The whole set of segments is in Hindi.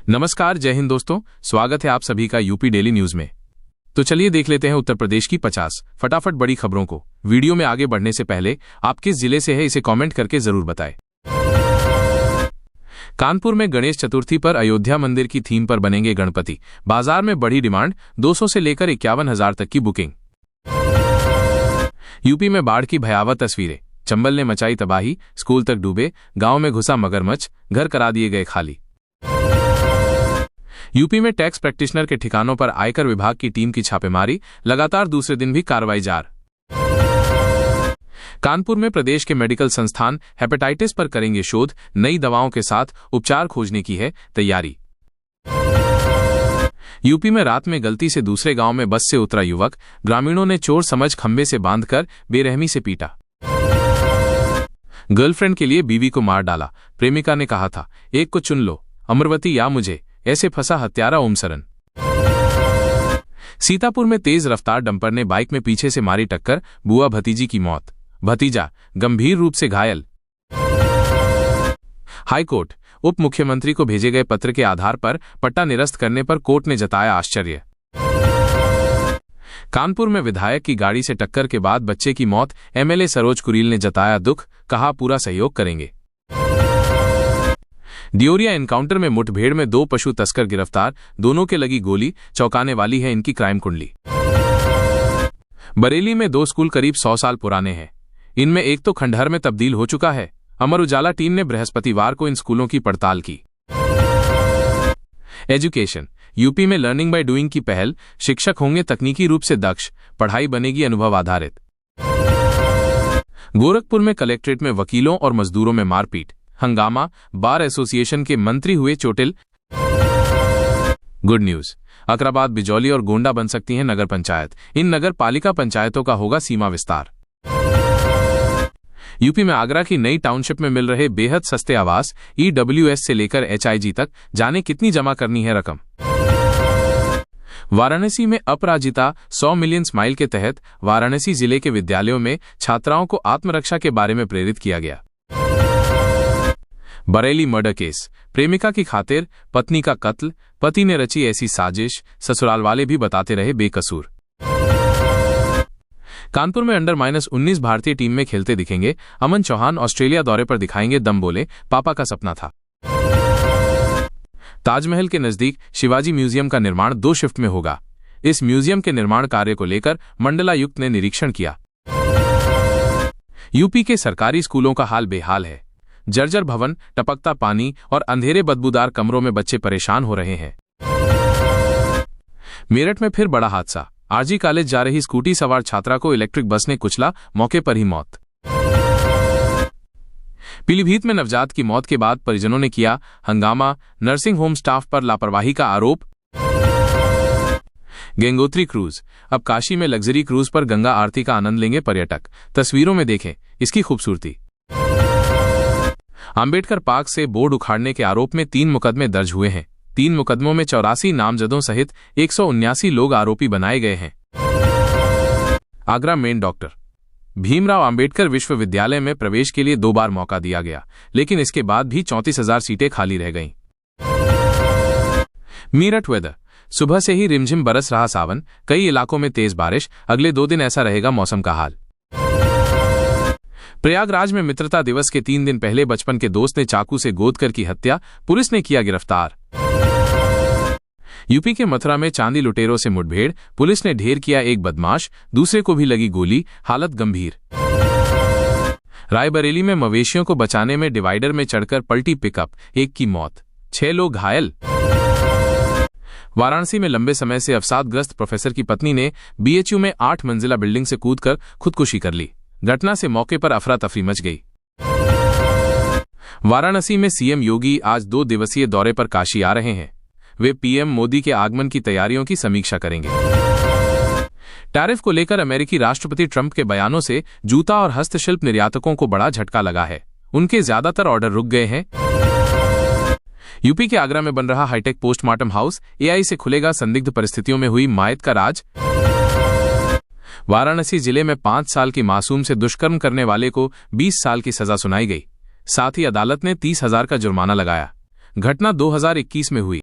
नमस्कार, जय हिंद दोस्तों। स्वागत है आप सभी का यूपी डेली न्यूज में। तो चलिए देख लेते हैं उत्तर प्रदेश की 50 फटाफट बड़ी खबरों को। वीडियो में आगे बढ़ने से पहले आप किस जिले से है इसे कमेंट करके जरूर बताएं। कानपुर में गणेश चतुर्थी पर अयोध्या मंदिर की थीम पर बनेंगे गणपति। बाजार में बढ़ी डिमांड, 200 से लेकर 51,000 तक की बुकिंग। यूपी में बाढ़ की भयावह तस्वीरें, चंबल ने मचाई तबाही, स्कूल तक डूबे, गांव में घुसा मगरमच्छ, घर करा दिए गए खाली। यूपी में टैक्स प्रैक्टिशनर के ठिकानों पर आयकर विभाग की टीम की छापेमारी, लगातार दूसरे दिन भी कार्रवाई जारी। कानपुर में प्रदेश के मेडिकल संस्थान हेपेटाइटिस पर करेंगे शोध, नई दवाओं के साथ उपचार खोजने की है तैयारी। यूपी में रात में गलती से दूसरे गांव में बस से उतरा युवक, ग्रामीणों ने चोर समझ खंभे से बांधकर बेरहमी से पीटा। गर्लफ्रेंड के लिए बीवी को मार डाला, प्रेमिका ने कहा था एक को चुन लो, अमरवती या मुझे, ऐसे फंसा हत्यारा ओमसरन। सीतापुर में तेज रफ्तार डंपर ने बाइक में पीछे से मारी टक्कर, बुआ भतीजी की मौत, भतीजा गंभीर रूप से घायल। हाईकोर्ट, उप मुख्यमंत्री को भेजे गए पत्र के आधार पर पट्टा निरस्त करने पर कोर्ट ने जताया आश्चर्य। कानपुर में विधायक की गाड़ी से टक्कर के बाद बच्चे की मौत, एमएलए सरोज कुरील ने जताया दुख, कहा पूरा सहयोग करेंगे। दियोरिया एनकाउंटर में मुठभेड़ में 2 पशु तस्कर गिरफ्तार, दोनों के लगी गोली, चौंकाने वाली है इनकी क्राइम कुंडली। बरेली में 2 स्कूल करीब 100 साल पुराने हैं, इनमें एक तो खंडहर में तब्दील हो चुका है। अमर उजाला टीम ने बृहस्पतिवार को इन स्कूलों की पड़ताल की। एजुकेशन, यूपी में लर्निंग बाय डूइंग की पहल, शिक्षक होंगे तकनीकी रूप से दक्ष, पढ़ाई बनेगी अनुभव आधारित। गोरखपुर में कलेक्ट्रेट में वकीलों और मजदूरों में मारपीट, हंगामा, बार एसोसिएशन के मंत्री हुए चोटिल। गुड न्यूज, अकराबाद, बिजौली और गोंडा बन सकती हैं नगर पंचायत, इन नगर पालिका पंचायतों का होगा सीमा विस्तार। यूपी में आगरा की नई टाउनशिप में मिल रहे बेहद सस्ते आवास, ईडब्ल्यूएस से लेकर एचआईजी तक, जाने कितनी जमा करनी है रकम। वाराणसी में अपराजिता 100 मिलियन स्माइल के तहत वाराणसी जिले के विद्यालयों में छात्राओं को आत्मरक्षा के बारे में प्रेरित किया गया। बरेली मर्डर केस, प्रेमिका की खातिर पत्नी का कत्ल, पति ने रची ऐसी साजिश, ससुराल वाले भी बताते रहे बेकसूर। कानपुर में अंडर-19 भारतीय टीम में खेलते दिखेंगे अमन चौहान, ऑस्ट्रेलिया दौरे पर दिखाएंगे दम, बोले पापा का सपना था। ताजमहल के नजदीक शिवाजी म्यूजियम का निर्माण 2 शिफ्ट में होगा, इस म्यूजियम के निर्माण कार्य को लेकर मंडलायुक्त ने निरीक्षण किया। यूपी के सरकारी स्कूलों का हाल बेहाल है, जर्जर भवन, टपकता पानी और अंधेरे बदबूदार कमरों में बच्चे परेशान हो रहे हैं। मेरठ में फिर बड़ा हादसा, आरजी कॉलेज जा रही स्कूटी सवार छात्रा को इलेक्ट्रिक बस ने कुचला, मौके पर ही मौत। पीलीभीत में नवजात की मौत के बाद परिजनों ने किया हंगामा, नर्सिंग होम स्टाफ पर लापरवाही का आरोप। गंगोत्री क्रूज, अब काशी में लग्जरी क्रूज पर गंगा आरती का आनंद लेंगे पर्यटक, तस्वीरों में देखें इसकी खूबसूरती। अंबेडकर पार्क से बोर्ड उखाड़ने के आरोप में 3 मुकदमे दर्ज हुए हैं, 3 मुकदमों में 84 नामजदों सहित 179 लोग आरोपी बनाए गए हैं। आगरा मेन डॉक्टर भीमराव अंबेडकर विश्वविद्यालय में प्रवेश के लिए 2 बार मौका दिया गया, लेकिन इसके बाद भी 34,000 सीटें खाली रह गईं। मेरठ वेदर, सुबह से ही रिमझिम बरस रहा सावन, कई इलाकों में तेज बारिश, अगले 2 दिन ऐसा रहेगा मौसम का हाल। प्रयागराज में मित्रता दिवस के 3 दिन पहले बचपन के दोस्त ने चाकू से गोद कर की हत्या, पुलिस ने किया गिरफ्तार। यूपी के मथुरा में चांदी लुटेरों से मुठभेड़, पुलिस ने ढेर किया एक बदमाश, दूसरे को भी लगी गोली, हालत गंभीर। रायबरेली में मवेशियों को बचाने में डिवाइडर में चढ़कर पलटी पिकअप, 1 की मौत, 6 लोग घायल। वाराणसी में लंबे समय से अवसादग्रस्त प्रोफेसर की पत्नी ने बीएचयू में 8 मंजिला बिल्डिंग से कूदकर खुदकुशी कर ली, घटना से मौके पर अफरा तफरी मच गई। वाराणसी में सीएम योगी आज 2 दिवसीय दौरे पर काशी आ रहे हैं, वे पीएम मोदी के आगमन की तैयारियों की समीक्षा करेंगे। टैरिफ को लेकर अमेरिकी राष्ट्रपति ट्रंप के बयानों से जूता और हस्तशिल्प निर्यातकों को बड़ा झटका लगा है, उनके ज्यादातर ऑर्डर रुक गए हैं। यूपी के आगरा में बन रहा हाईटेक पोस्टमार्टम हाउस, एआई से खुलेगा संदिग्ध परिस्थितियों में हुई मायत का राज। वाराणसी जिले में 5 साल की मासूम से दुष्कर्म करने वाले को 20 साल की सजा सुनाई गई, साथ ही अदालत ने 30,000 का जुर्माना लगाया। घटना 2021 में हुई।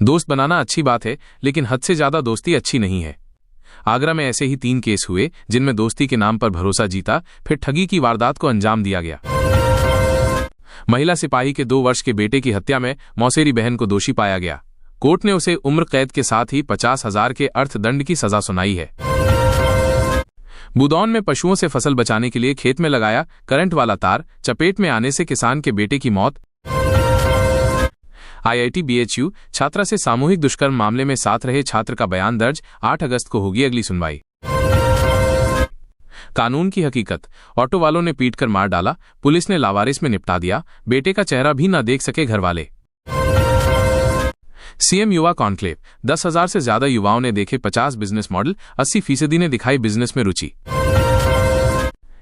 दोस्त बनाना अच्छी बात है, लेकिन हद से ज्यादा दोस्ती अच्छी नहीं है। आगरा में ऐसे ही 3 केस हुए जिनमें दोस्ती के नाम पर भरोसा जीता, फिर ठगी की वारदात को अंजाम दिया गया। महिला सिपाही के 2 वर्ष के बेटे की हत्या में मौसेरी बहन को दोषी पाया गया। कोर्ट ने उसे उम्र कैद के साथ ही 50,000 के अर्थदंड की सजा सुनाई है। बुदौन में पशुओं से फसल बचाने के लिए खेत में लगाया करंट वाला तार, चपेट में आने से किसान के बेटे की मौत। IIT BHU छात्रा से सामूहिक दुष्कर्म मामले में साथ रहे छात्र का बयान दर्ज, 8 अगस्त को होगी अगली सुनवाई। कानून की हकीकत, ऑटो वालों ने पीटकर मार डाला, पुलिस ने लावारिस में निपटा दिया, बेटे का चेहरा भी न देख सके घरवाले। सीएम युवा कॉन्क्लेव, 10,000 से ज्यादा युवाओं ने देखे 50 बिजनेस मॉडल, 80% ने दिखाई बिजनेस में रुचि।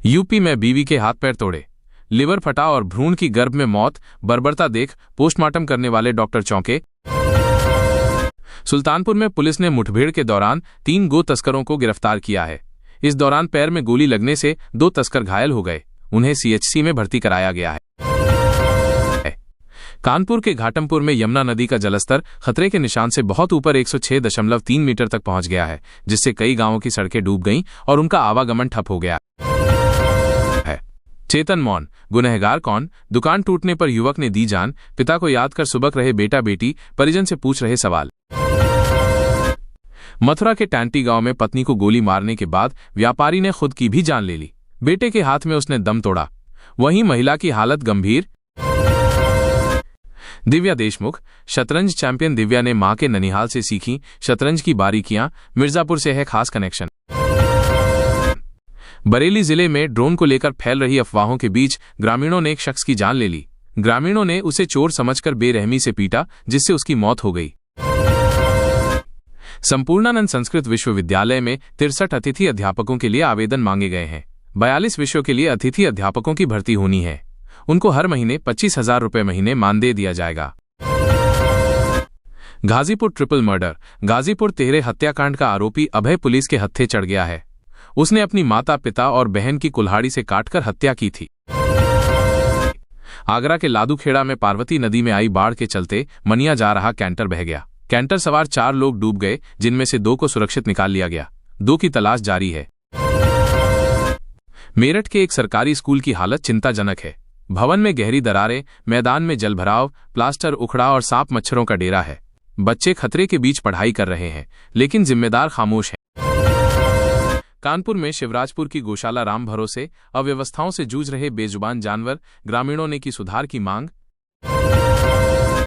यूपी में बीवी के हाथ पैर तोड़े, लिवर फटा और भ्रूण की गर्भ में मौत, बर्बरता देख पोस्टमार्टम करने वाले डॉक्टर चौंके। सुल्तानपुर में पुलिस ने मुठभेड़ के दौरान 3 गो तस्करों को गिरफ्तार किया है। इस दौरान पैर में गोली लगने से 2 तस्कर घायल हो गए, उन्हें CHC में भर्ती कराया गया है। कानपुर के घाटमपुर में यमुना नदी का जलस्तर खतरे के निशान से बहुत ऊपर 106.3 मीटर तक पहुंच गया है, जिससे कई गांवों की सड़कें डूब गईं और उनका आवागमन ठप हो गया है। चेतन मौन, गुनहगार कौन? दुकान टूटने पर युवक ने दी जान, पिता को याद कर सुबक रहे बेटा बेटी, परिजन से पूछ रहे सवाल। मथुरा के टैंटी गांव में पत्नी को गोली मारने के बाद व्यापारी ने खुद की भी जान ले ली, बेटे के हाथ में उसने दम तोड़ा। वहीं महिला की हालत गंभीर। दिव्या देशमुख, शतरंज चैंपियन दिव्या ने मां के ननिहाल से सीखी शतरंज की बारीकियां, मिर्जापुर से है खास कनेक्शन। बरेली जिले में ड्रोन को लेकर फैल रही अफवाहों के बीच ग्रामीणों ने एक शख्स की जान ले ली। ग्रामीणों ने उसे चोर समझकर बेरहमी से पीटा, जिससे उसकी मौत हो गई। संपूर्णानंद संस्कृत विश्वविद्यालय में 63 अतिथि अध्यापकों के लिए आवेदन मांगे गए हैं। 42 विषयों के लिए अतिथि अध्यापकों की भर्ती होनी है। उनको हर महीने 25,000 रुपये महीने मानदेय दिया जाएगा। गाजीपुर ट्रिपल मर्डर, गाजीपुर तेहरे हत्याकांड का आरोपी अभय पुलिस के हत्थे चढ़ गया है। उसने अपनी माता पिता और बहन की कुल्हाड़ी से काटकर हत्या की थी। आगरा के लादूखेड़ा में पार्वती नदी में आई बाढ़ के चलते मनिया जा रहा कैंटर बह गया। कैंटर सवार 4 लोग डूब गए, जिनमें से 2 को सुरक्षित निकाल लिया गया। 2 की तलाश जारी है। मेरठ के एक सरकारी स्कूल की हालत चिंताजनक है। भवन में गहरी दरारें, मैदान में जलभराव, प्लास्टर उखड़ा और सांप मच्छरों का डेरा है। बच्चे खतरे के बीच पढ़ाई कर रहे हैं, लेकिन जिम्मेदार खामोश हैं। कानपुर में शिवराजपुर की गौशाला राम भरोसे, अव्यवस्थाओं से जूझ रहे बेजुबान जानवर, ग्रामीणों ने की सुधार की मांग।